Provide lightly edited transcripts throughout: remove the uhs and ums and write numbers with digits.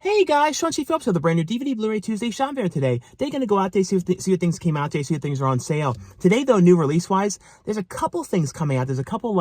Hey guys, Sean C. Phillips of the brand new DVD Blu-ray Tuesday shop fair today. They're going to go out there, see what things came out today, see what things are on sale. Today, though, new release-wise, there's a couple things coming out. There's a couple,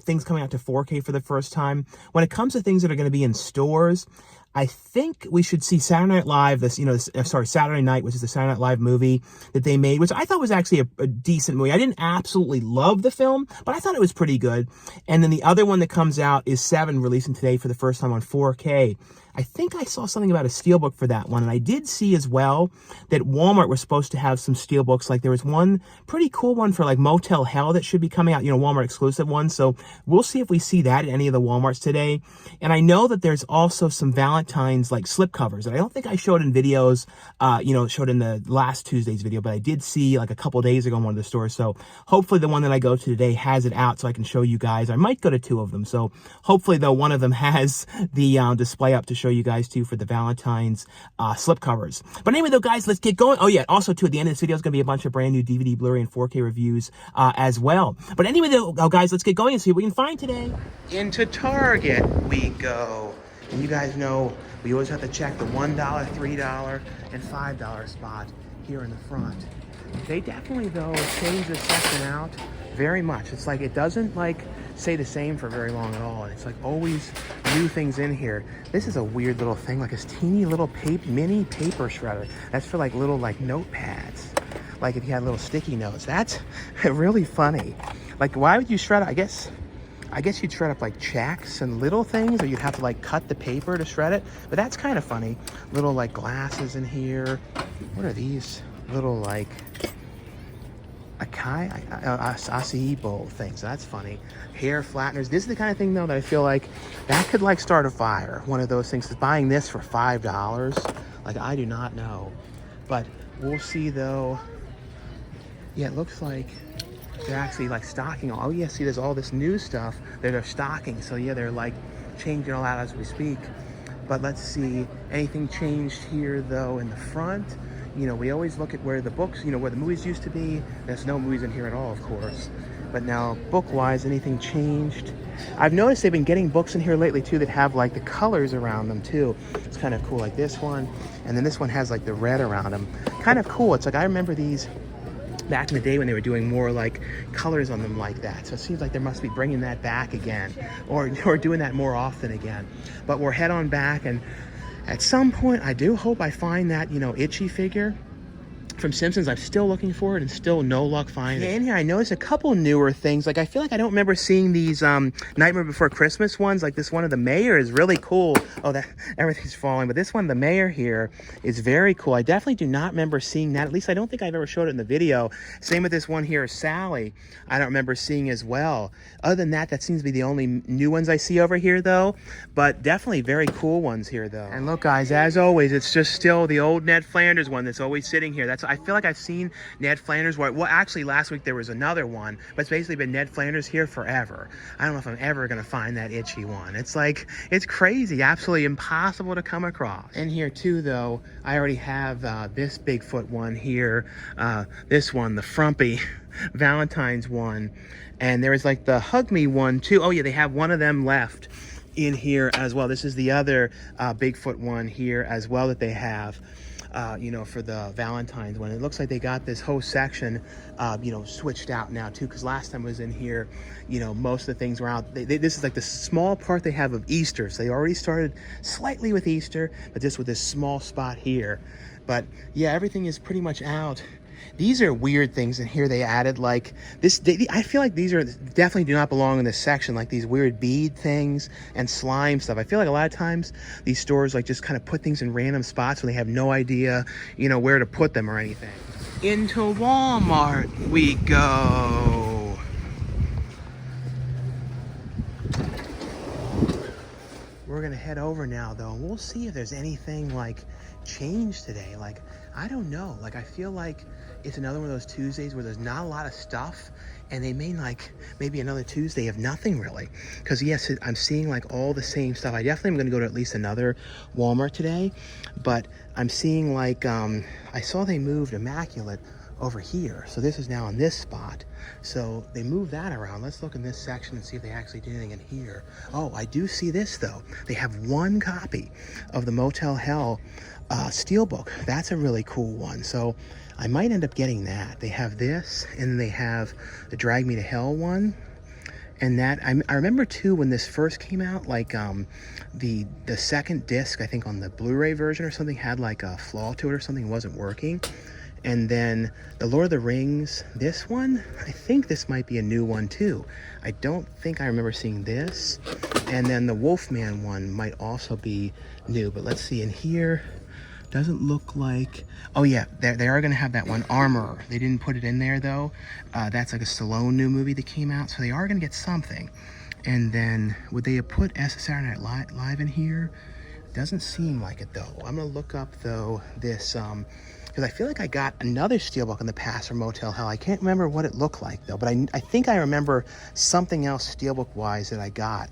things coming out to 4K for the first time. When it comes to things that are going to be in stores, I think we should see Saturday Night Live, Saturday Night, which is the Saturday Night Live movie that they made, which I thought was actually a decent movie. I didn't absolutely love the film, but I thought it was pretty good. And then the other one that comes out is Seven, releasing today for the first time on 4K. I think I saw something about a steelbook for that one, and I did see as well that Walmart was supposed to have some steelbooks. Like there was one pretty cool one for like Motel Hell that should be coming out, Walmart exclusive one. So we'll see if we see that at any of the Walmarts today. And I know that there's also some Valentine's like slip covers that I don't think I showed in videos, showed in the last Tuesday's video, but I did see like a couple days ago in one of the stores. So hopefully the one that I go to today has it out so I can show you guys. I might go to two of them. So hopefully though one of them has the display up to show you guys too for the Valentine's slip covers. But anyway though, guys, let's get going. Oh yeah, also too at the end of this video is going to be a bunch of brand new DVD, Blu-ray, and 4K reviews as well. But anyway though, guys, let's get going and see what we can find today. Into Target we go. And you guys know we always have to check the $1, $3, and $5 spot here in the front. They definitely though change the section out very much. It's like it doesn't like stay the same for very long at all. And it's like always new things in here. This is a weird little thing, like this teeny little mini paper shredder. That's for like little like notepads. Like if you had little sticky notes. That's really funny. Like why would you shred it? I guess you'd shred up like checks and little things, or you'd have to like cut the paper to shred it. But that's kind of funny. Little like glasses in here. What are these? Little like acai bowl things. That's funny. Hair flatteners. This is the kind of thing though that I feel like that could like start a fire. One of those things. Buying this for $5, like I do not know, but we'll see though. Yeah, it looks like they're actually like stocking. Oh yeah, see there's all this new stuff that they're stocking. So yeah, they're like changing all out as we speak. But let's see, anything changed here though in the front? We always look at where the books, where the movies used to be. There's no movies in here at all, of course. But now, book-wise, anything changed? I've noticed they've been getting books in here lately, too, that have, like, the colors around them, too. It's kind of cool, like this one. And then this one has, like, the red around them. Kind of cool. It's like, I remember these back in the day when they were doing more, like, colors on them like that. So it seems like they must be bringing that back again. Or doing that more often again. But we'll head on back, and at some point, I do hope I find that, Itchy figure from Simpsons. I'm still looking for it and still no luck finding it. In here, I noticed a couple newer things. Like, I feel like I don't remember seeing these Nightmare Before Christmas ones. Like, this one of the mayor is really cool. Oh, that everything's falling. But this one, the mayor here, is very cool. I definitely do not remember seeing that. At least I don't think I've ever showed it in the video. Same with this one here, Sally. I don't remember seeing as well. Other than that, that seems to be the only new ones I see over here, though. But definitely very cool ones here, though. And look, guys, as always, it's just still the old Ned Flanders one that's always sitting here. I feel like I've seen Ned Flanders. Well, actually, last week there was another one, but it's basically been Ned Flanders here forever. I don't know if I'm ever going to find that Itchy one. It's like, it's crazy, absolutely impossible to come across. In here, too, though, I already have this Bigfoot one here. This one, the frumpy Valentine's one. And there is like the Hug Me one, too. Oh, yeah, they have one of them left in here as well. This is the other Bigfoot one here as well that they have. For the Valentine's one. It looks like they got this whole section, switched out now too, because last time I was in here, most of the things were out. This is like the small part they have of Easter. So they already started slightly with Easter, but just with this small spot here. But yeah, everything is pretty much out. These are weird things in here they added, like this. I feel like these are definitely do not belong in this section, like these weird bead things and slime stuff. I feel like a lot of times these stores like just kind of put things in random spots when they have no idea, where to put them or anything. Into Walmart we go. We're gonna head over now though, and we'll see if there's anything like changed today. Like, I don't know, like I feel like it's another one of those Tuesdays where there's not a lot of stuff, and they may like maybe another Tuesday of nothing really, because yes, I'm seeing like all the same stuff. I definitely am going to go to at least another Walmart today, but I'm seeing like I saw they moved Immaculate over here. So this is now in this spot. So they moved that around. Let's look in this section and see if they actually did anything in here. Oh, I do see this though. They have one copy of the Motel Hell Steelbook. That's a really cool one. So I might end up getting that. They have this, and then they have the Drag Me to Hell one. And that, I remember too, when this first came out, like the second disc, I think on the Blu-ray version or something, had like a flaw to it or something, wasn't working. And then the Lord of the Rings, this one, I think this might be a new one too. I don't think I remember seeing this. And then the Wolfman one might also be new, but let's see in here. Doesn't look like, oh yeah, they are gonna have that one, Armorer. They didn't put it in there though. That's like a Stallone new movie that came out, so they are gonna get something. And then, would they have put Saturday Night Live in here? Doesn't seem like it though. I'm gonna look up though this, because I feel like I got another Steelbook in the past from Motel Hell. I can't remember what it looked like though, but I think I remember something else Steelbook-wise that I got.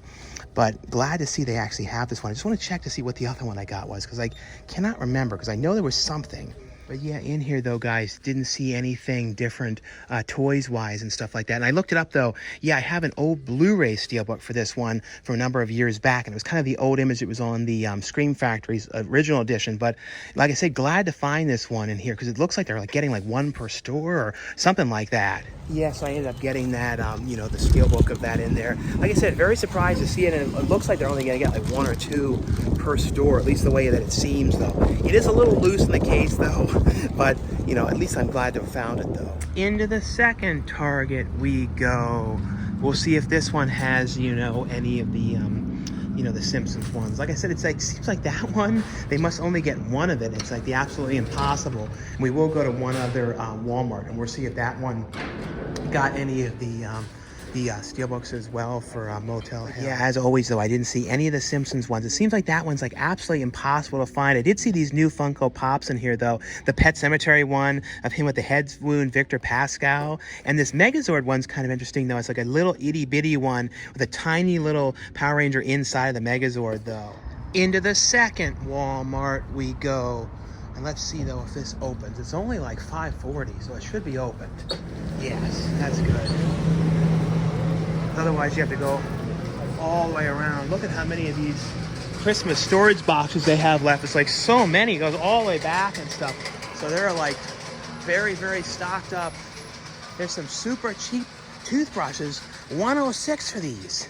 But glad to see they actually have this one. I just want to check to see what the other one I got was, because I cannot remember, because I know there was something. But yeah, in here though, guys, didn't see anything different toys-wise and stuff like that. And I looked it up though. Yeah, I have an old Blu-ray Steelbook for this one from a number of years back. And it was kind of the old image. It was on the Scream Factory's original edition. But like I said, glad to find this one in here, because it looks like they're like getting like one per store or something like that. Yeah, so I ended up getting that, you know, the Steelbook of that in there. Like I said, very surprised to see it. And it looks like they're only going to get like one or two per store, at least the way that it seems though. It is a little loose in the case though. But, you know, at least I'm glad to have found it, though. Into the second Target we go. We'll see if this one has, you know, any of the, you know, the Simpsons ones. Like I said, it's like, seems like that one, they must only get one of it. It's like the absolutely impossible. And we will go to one other Walmart, and we'll see if that one got any of the Steelbooks as well for Motel Hell. Yeah, as always though, I didn't see any of the Simpsons ones. It seems like that one's like absolutely impossible to find. I did see these new Funko Pops in here though. The Pet Cemetery one of him with the head wound, Victor Pascal. And this Megazord one's kind of interesting though. It's like a little itty bitty one with a tiny little Power Ranger inside of the Megazord though. Into the second Walmart we go. And let's see though if this opens. It's only like 5:40, so it should be opened. Yes, that's good. Otherwise, you have to go all the way around. Look at how many of these Christmas storage boxes they have left. It's like so many. It goes all the way back and stuff. So they're like very, very stocked up. There's some super cheap toothbrushes. $106 for these.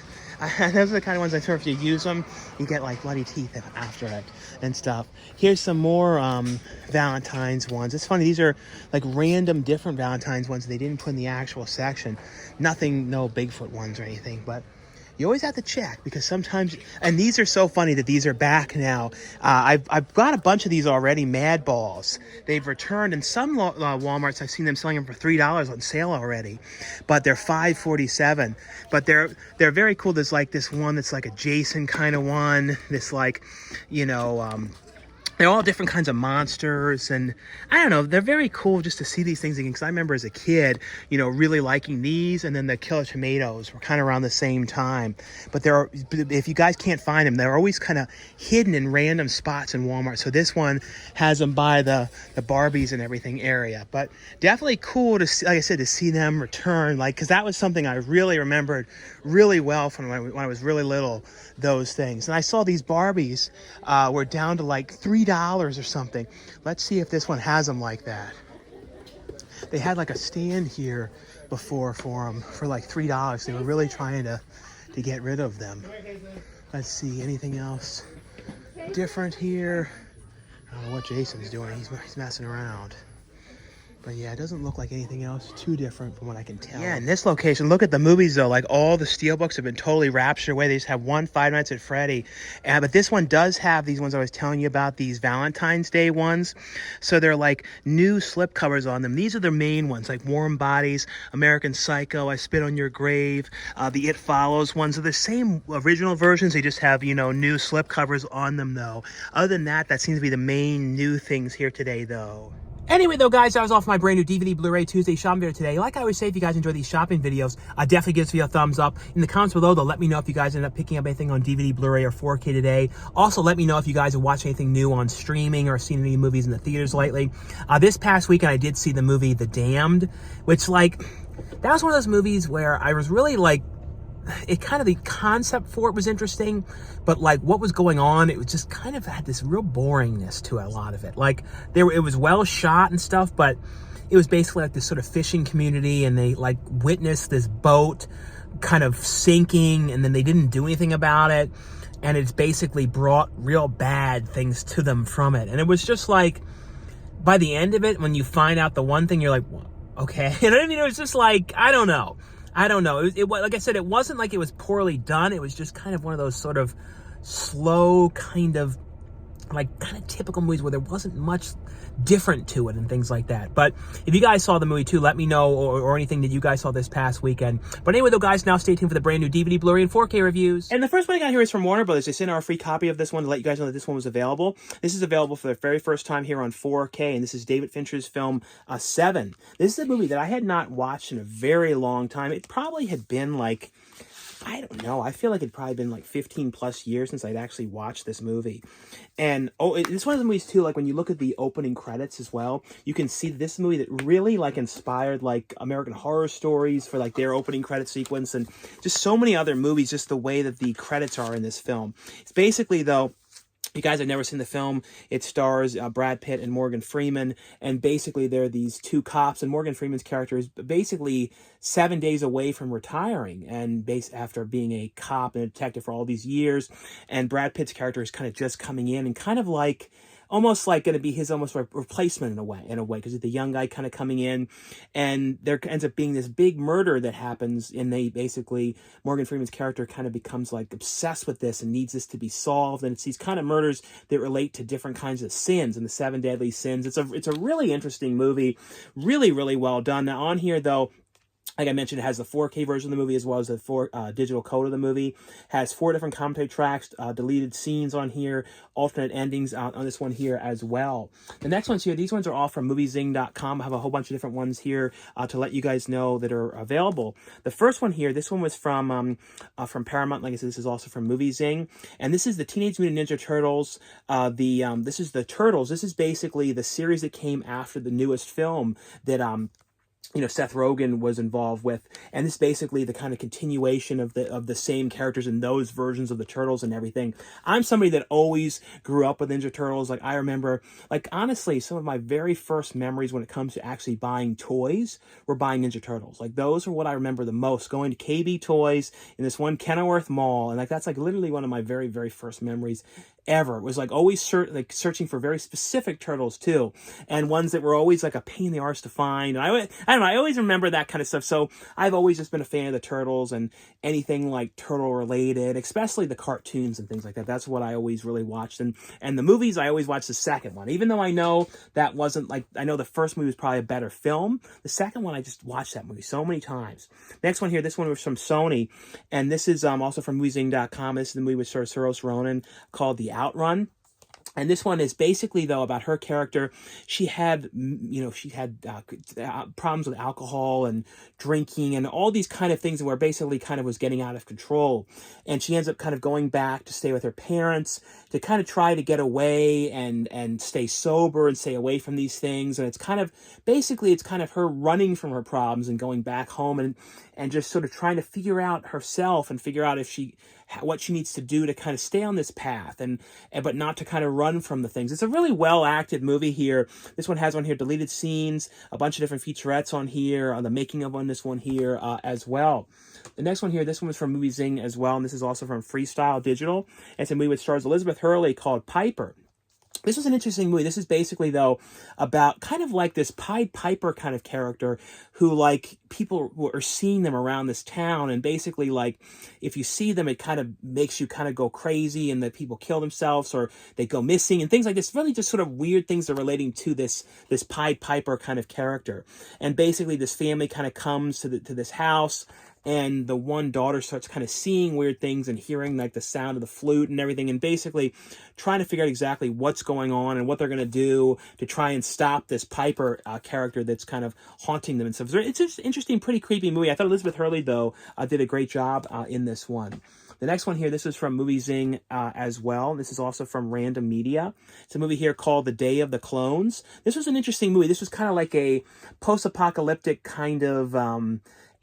Those are the kind of ones I throw. If you use them, you get like bloody teeth after it and stuff. Here's some more Valentine's ones. It's funny, these are like random different Valentine's ones they didn't put in the actual section. Nothing, no Bigfoot ones or anything, but you always have to check, because sometimes, and these are so funny that these are back now. I've got a bunch of these already, Mad Balls. They've returned, and some Walmarts, I've seen them selling them for $3 on sale already, but they're $5.47. But they're very cool. There's like this one that's like a Jason kind of one. This like, you know, they're all different kinds of monsters, and I don't know, they're very cool just to see these things again, because I remember as a kid, you know, really liking these, and then the Killer Tomatoes were kind of around the same time. But if you guys can't find them, they're always kind of hidden in random spots in Walmart. So this one has them by the Barbies and everything area. But definitely cool to see, like I said, to see them return, like, because that was something I really remembered really well from when I was really little, those things. And I saw these Barbies were down to like $3 or something. Let's see if this one has them like that. They had like a stand here before for them for like $3. They were really trying to get rid of them. Let's see, anything else different here? I don't know what Jason's doing. He's messing around. But yeah, it doesn't look like anything else too different from what I can tell. Yeah, in this location, look at the movies though. Like all the Steelbooks have been totally raptured away. They just have one Five Nights at Freddy. But this one does have these ones I was telling you about, these Valentine's Day ones. So they're like new slip covers on them. These are their main ones, like Warm Bodies, American Psycho, I Spit on Your Grave, the It Follows ones. Are the same original versions. They just have, you know, new slip covers on them though. Other than that, that seems to be the main new things here today though. Anyway, though, guys, that was all for my brand new DVD Blu-ray Tuesday shopping video today. Like I always say, if you guys enjoy these shopping videos, definitely give us a thumbs up. In the comments below, though, let me know if you guys end up picking up anything on DVD, Blu-ray, or 4K today. Also, let me know if you guys have watched anything new on streaming or seen any movies in the theaters lately. This past weekend, I did see the movie The Damned, which, like, that was one of those movies where I was really, like, it kind of, the concept for it was interesting, but like what was going on, it was just kind of had this real boringness to a lot of it. Like it was well shot and stuff, but it was basically like this sort of fishing community, and they like witnessed this boat kind of sinking, and then they didn't do anything about it, and it's basically brought real bad things to them from it. And it was just like, by the end of it, when you find out the one thing, you're like, well, okay. You know what I mean? It was just like, I don't know. Like I said, it wasn't like it was poorly done. It was just kind of one of those sort of slow, kind of typical movies where there wasn't much different to it and things like that. But if you guys saw the movie too, let me know, or anything that you guys saw this past weekend. But anyway, though, guys, now stay tuned for the brand new DVD, Blu-ray, and 4K reviews. And the first one I got here is from Warner Brothers. They sent out a free copy of this one to let you guys know that this one was available. This is available for the very first time here on 4K, and this is David Fincher's film, Seven. This is a movie that I had not watched in a very long time. It probably had been like, I don't know, I feel like it'd probably been like 15 plus years since I'd actually watched this movie. And it's one of the movies too, like when you look at the opening credits as well, you can see this movie that really like inspired like American Horror Stories for like their opening credit sequence, and just so many other movies, just the way that the credits are in this film. It's basically, though, you guys have never seen the film, it stars Brad Pitt and Morgan Freeman, and basically they're these two cops, and Morgan Freeman's character is basically 7 days away from retiring, and after being a cop and a detective for all these years, and Brad Pitt's character is kind of just coming in, and kind of like, almost like going to be his almost replacement in a way, because it's the young guy kind of coming in, and there ends up being this big murder that happens, and Morgan Freeman's character kind of becomes like obsessed with this and needs this to be solved, and it's these kind of murders that relate to different kinds of sins and the 7 deadly sins. It's a really interesting movie, really, really well done. Now on here, though, like I mentioned, it has the 4K version of the movie as well as the digital code of the movie. Has 4 different commentary tracks, deleted scenes on here, alternate endings on this one here as well. The next ones here, these ones are all from moviezing.com. I have a whole bunch of different ones here to let you guys know that are available. The first one here, this one was from Paramount. Like I said, this is also from Moviezing. And this is the Teenage Mutant Ninja Turtles. This is the Turtles. This is basically the series that came after the newest film that Seth Rogen was involved with, and this is basically the kind of continuation of the same characters in those versions of the Turtles and everything. I'm somebody that always grew up with Ninja Turtles. Like, I remember, like, honestly, some of my very first memories when it comes to actually buying toys were buying Ninja Turtles. Like, those are what I remember the most, going to KB Toys in this one Kenilworth Mall, and like that's like literally one of my very, very first memories ever. It was like always searching for very specific turtles too, and ones that were always like a pain in the arse to find. And I don't know, I always remember that kind of stuff. So I've always just been a fan of the Turtles and anything like turtle related, especially the cartoons and things like that. That's what I always really watched. And the movies, I always watched the second one, even though I know that wasn't like, I know the first movie was probably a better film. The second one, I just watched that movie so many times. Next one here, this one was from Sony, and this is also from moviezing.com. This is the movie with Saoirse Ronan called The Outrun. And this one is basically, though, about her character. She had problems with alcohol and drinking and all these kind of things where basically kind of was getting out of control. And she ends up kind of going back to stay with her parents to kind of try to get away and stay sober and stay away from these things. And it's kind of, basically, it's kind of her running from her problems and going back home and just sort of trying to figure out herself and figure out what she needs to do to kind of stay on this path but not to kind of run from the things. It's a really well acted movie here. This one has on here deleted scenes, a bunch of different featurettes on here, on the making of on this one here as well. The next one here, this one was from Moviezing as well, and this is also from Freestyle Digital. It's a movie which stars Elizabeth Hurley called Piper. This was an interesting movie. This is basically, though, about kind of like this Pied Piper kind of character who, like, people are seeing them around this town, and basically, like, if you see them, it kind of makes you kind of go crazy, and that people kill themselves or they go missing and things like this. Really just sort of weird things that are relating to this Pied Piper kind of character. And basically, this family kind of comes to this house, and the one daughter starts kind of seeing weird things and hearing like the sound of the flute and everything, and basically trying to figure out exactly what's going on and what they're going to do to try and stop this Piper character that's kind of haunting them and stuff. It's just interesting, pretty creepy movie. I thought Elizabeth Hurley, though, did a great job in this one. The next one here, this is from Movie Zing as well. This is also from Random Media. It's a movie here called The Day of the Clones. This was an interesting movie. This was kind of like a post-apocalyptic kind of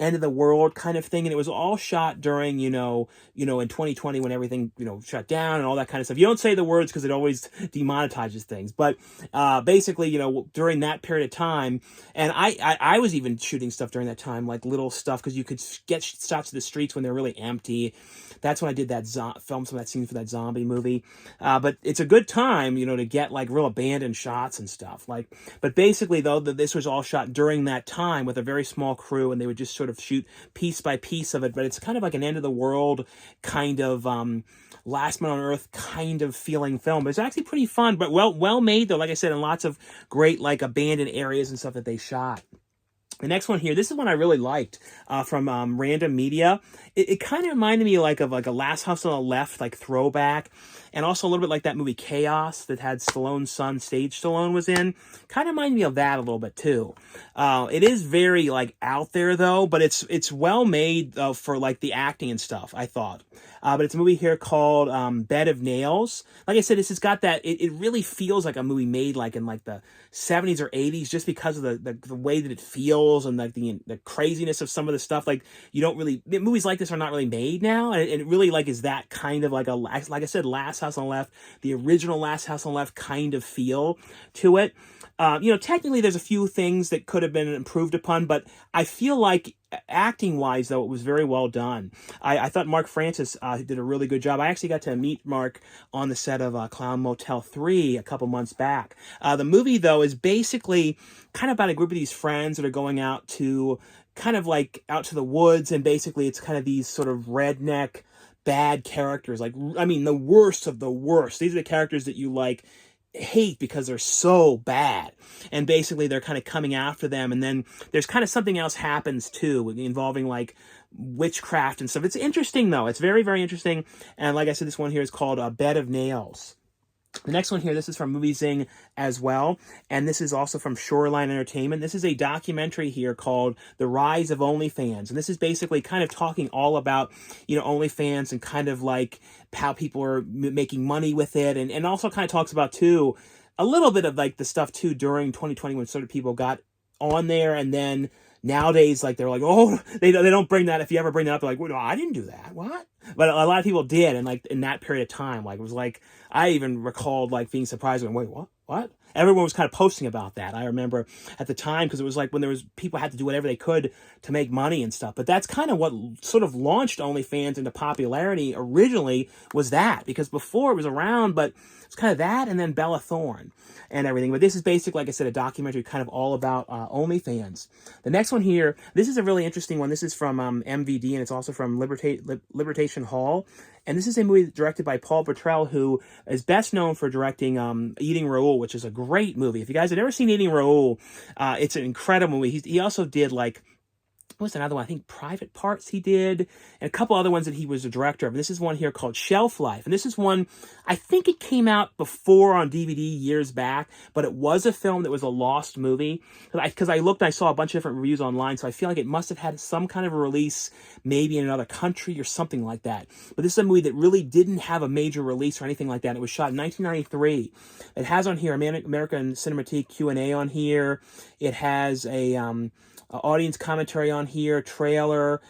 end of the world kind of thing, and it was all shot during, in 2020 when everything, shut down and all that kind of stuff. You don't say the words because it always demonetizes things, but basically, during that period of time, and I was even shooting stuff during that time, like little stuff, because you could get shots of the streets when they're really empty. That's when I did that film some of that scenes for that zombie movie. But it's a good time, to get like real abandoned shots and stuff. But basically though, this was all shot during that time with a very small crew, and they would just sort of shoot piece by piece of it. But it's kind of like an end of the world kind of Last Man on Earth kind of feeling film. But it's actually pretty fun, but well made though. Like I said, and lots of great like abandoned areas and stuff that they shot. The next one here, this is one I really liked from Random Media. It kind of reminded me of a Last House on the Left like throwback, and also a little bit like that movie Chaos that had Stallone's son Stage Stallone was in. Kind of reminded me of that a little bit too. It is very like out there though, but it's well made for like the acting and stuff, I thought. But it's a movie here called Bed of Nails. Like I said, this has got that. It really feels like a movie made like in like the 70s or 80s, just because of the way that it feels and like the craziness of some of the stuff. Like movies like this are not really made now, and it really like is that kind of like like I said, Last House on the Left, the original Last House on the Left kind of feel to it. Technically there's a few things that could have been improved upon, but I feel like acting-wise, though, it was very well done. I thought Mark Francis did a really good job. I actually got to meet Mark on the set of Clown Motel 3 a couple months back. The movie, though, is basically kind of about a group of these friends that are going out to kind of like out to the woods, and basically it's kind of these sort of redneck bad characters. Like, I mean, the worst of the worst. These are the characters that you like hate because they're so bad, and basically they're kind of coming after them, and then there's kind of something else happens too involving like witchcraft and stuff. It's interesting though. It's very, very interesting. And like I said, this one here is called Bed of Nails. The next one here, this is from Movie Zing as well, and this is also from Shoreline Entertainment. This is a documentary here called The Rise of OnlyFans, and this is basically kind of talking all about, OnlyFans and kind of like how people are making money with it, and also kind of talks about, too, a little bit of like the stuff, too, during 2020 when sort of people got on there, and then nowadays, like, they're like, oh, they don't bring that. If you ever bring that up, they're like, well, no, I didn't do that. What? But a lot of people did, and like in that period of time, like it was like, I even recalled like being surprised and wait, what? Everyone was kind of posting about that. I remember at the time, because it was like when there was people had to do whatever they could to make money and stuff. But that's kind of what sort of launched OnlyFans into popularity originally, was that, because before it was around, but it's kind of that, and then Bella Thorne and everything. But this is basically, like I said, a documentary kind of all about OnlyFans. The next one here, this is a really interesting one. This is from MVD, and it's also from Libertation Hall. And this is a movie directed by Paul Bartel, who is best known for directing Eating Raoul, which is a great movie. If you guys have never seen Eating Raoul, it's an incredible movie. He also did like, what's another one? I think Private Parts he did, and a couple other ones that he was a director of. This is one here called Shelf Life. And this is one, I think it came out before on DVD years back, but it was a film that was a lost movie. Because I looked, I saw a bunch of different reviews online, so I feel like it must have had some kind of a release, maybe in another country or something like that. But this is a movie that really didn't have a major release or anything like that. It was shot in 1993. It has on here American Cinematique Q&A on here. It has a audience commentary on here, trailer,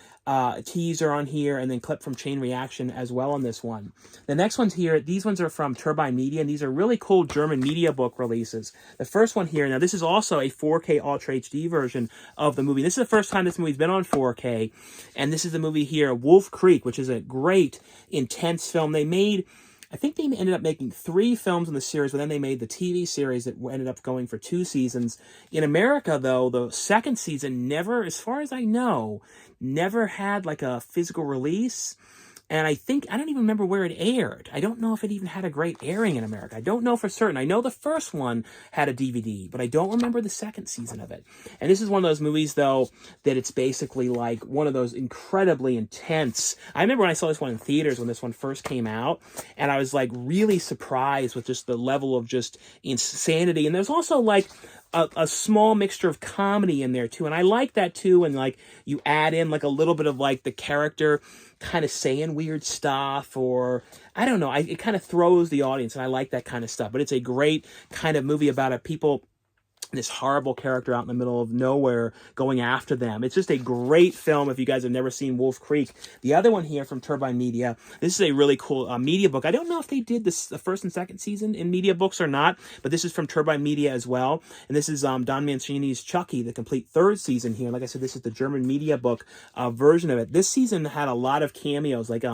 teaser on here, and then clip from Chain Reaction as well on this one. The next ones here, these ones are from Turbine Media, and these are really cool German media book releases. The first one here, now this is also a 4K Ultra HD version of the movie. This is the first time this movie's been on 4K, and this is the movie here, Wolf Creek, which is a great, intense film. I think they ended up making 3 films in the series, but then they made the TV series that ended up going for 2 seasons. In America, though, the second season never, as far as I know, never had like a physical release. And I don't even remember where it aired. I don't know if it even had a great airing in America. I don't know for certain. I know the first one had a DVD, but I don't remember the second season of it. And this is one of those movies, though, that it's basically like one of those incredibly intense. I remember when I saw this one in theaters when this one first came out, and I was like really surprised with just the level of just insanity. And there's also like a small mixture of comedy in there too, and I like that too. And like you add in like a little bit of like the character kind of saying weird stuff, or I don't know, it kind of throws the audience, and I like that kind of stuff. But it's a great kind of movie about this horrible character out in the middle of nowhere going after them. It's just a great film if you guys have never seen Wolf Creek. The other one here from Turbine Media, this is a really cool media book. I don't know if they did the first and second season in media books or not, but this is from Turbine Media as well. And this is Don Mancini's Chucky, the complete third season here. Like I said, this is the German media book version of it. This season had a lot of cameos, like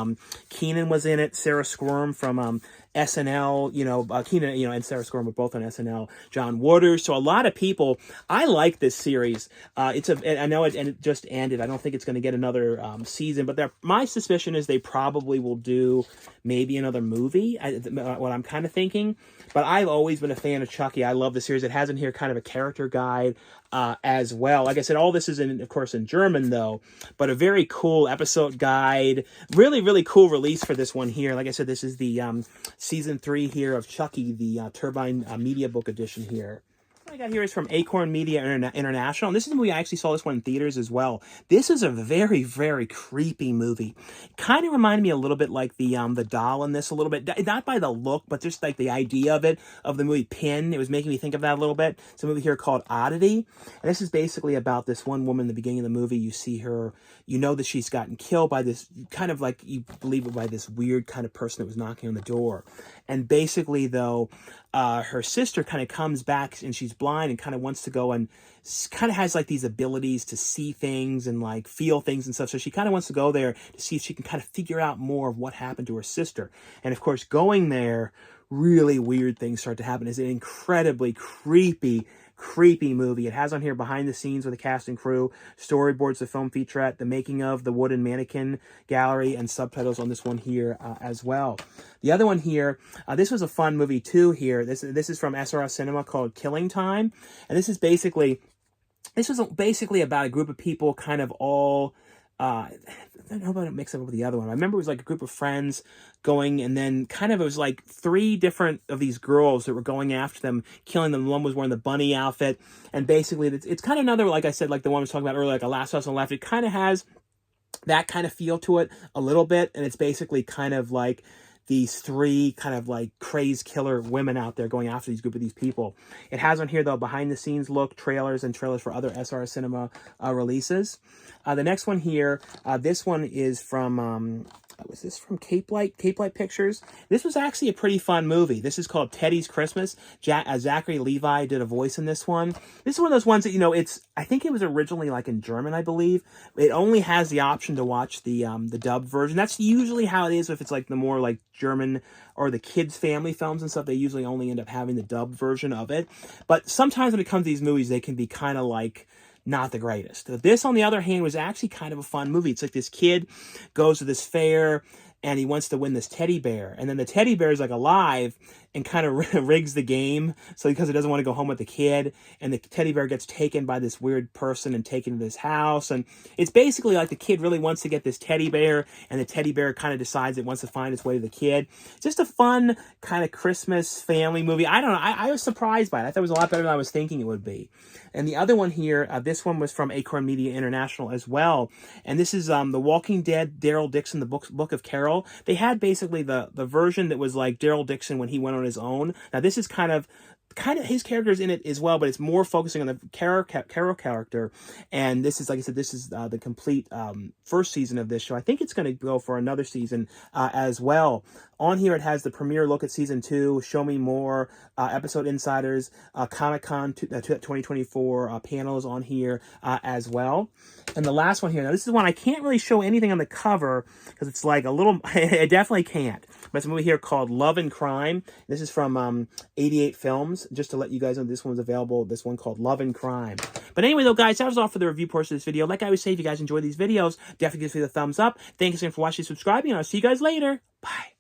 Keenan was in it, Sarah Squirm from SNL, Keenan, and Sarah Squirm were both on SNL, John Waters. So a lot of people. I like this series. I know it just ended. I don't think it's going to get another season, but my suspicion is they probably will do maybe another movie, what I'm kind of thinking. But I've always been a fan of Chucky. I love the series. It has in here kind of a character guide as well. Like I said, all this is of course in German though, but a very cool episode guide. Really, really cool release for this one here. Like I said, this is the season 3 here of Chucky, the Turbine Media Book Edition here. What I got here is from Acorn Media International. And this is a movie, I actually saw this one in theaters as well. This is a very, very creepy movie. Kind of reminded me a little bit like the doll in this a little bit. Not by the look, but just like the idea of it, of the movie Pin. It was making me think of that a little bit. It's a movie here called Oddity. And this is basically about this one woman in the beginning of the movie. You see her, you know that she's gotten killed by this, kind of like you believe it by this weird kind of person that was knocking on the door. And basically, though, her sister kind of comes back and she's blind and kind of wants to go and kind of has like these abilities to see things and like feel things and stuff. So she kind of wants to go there to see if she can kind of figure out more of what happened to her sister. And of course, going there, really weird things start to happen. It's an incredibly creepy movie. It has on here behind the scenes with the cast and crew, storyboards, the film featurette, the making of, the wooden mannequin gallery, and subtitles on this one here as well. The other one here, this was a fun movie too here. This is from SRS Cinema called Killing Time. And this was basically about a group of people kind of all... I don't know about it mix up with the other one. I remember it was like a group of friends going, and then kind of it was like 3 different of these girls that were going after them, killing them. One was wearing the bunny outfit, and basically it's kind of another, like I said, like the one I was talking about earlier, like a Last House on the Left. It kind of has that kind of feel to it a little bit, and it's basically kind of like these 3 kind of like crazed killer women out there going after these group of these people. It has on here though behind the scenes look, trailers for other SR Cinema releases. The next one here, this one is from was this from Cape Light Pictures? This was actually a pretty fun movie. This is called Teddy's Christmas. Zachary Levi did a voice in this one. This is one of those ones that, I think it was originally like in German, I believe. It only has the option to watch the dubbed version. That's usually how it is if it's like the more like German or the kids' family films and stuff. They usually only end up having the dubbed version of it. But sometimes when it comes to these movies, they can be kind of like not the greatest. This, on the other hand, was actually kind of a fun movie. It's like this kid goes to this fair and he wants to win this teddy bear. And then the teddy bear is like alive and kind of rigs the game. So because he doesn't want to go home with the kid, and the teddy bear gets taken by this weird person and taken to this house. And it's basically like the kid really wants to get this teddy bear, and the teddy bear kind of decides it wants to find its way to the kid. Just a fun kind of Christmas family movie. I don't know. I was surprised by it. I thought it was a lot better than I was thinking it would be. And the other one here, this one was from Acorn Media International as well. And this is The Walking Dead, Daryl Dixon, the Book of Carol. They had basically the version that was like Daryl Dixon when he went on his own. Now this is kind of his character's in it as well, but it's more focusing on the Carol character. And this is, like I said, this is the complete first season of this show. I think it's going to go for another season as well On here, it has the premiere look at season 2, Show Me More, episode insiders, Comic-Con 2024 panels on here as well. And the last one here, now this is one I can't really show anything on the cover because it's like a little, it definitely can't. But it's a movie here called Love and Crime. This is from 88 Films, just to let you guys know this one's available, this one called Love and Crime. But anyway, though, guys, that was all for the review portion of this video. Like I always say, if you guys enjoy these videos, definitely give us a thumbs up. Thanks again for watching and subscribing, and I'll see you guys later. Bye.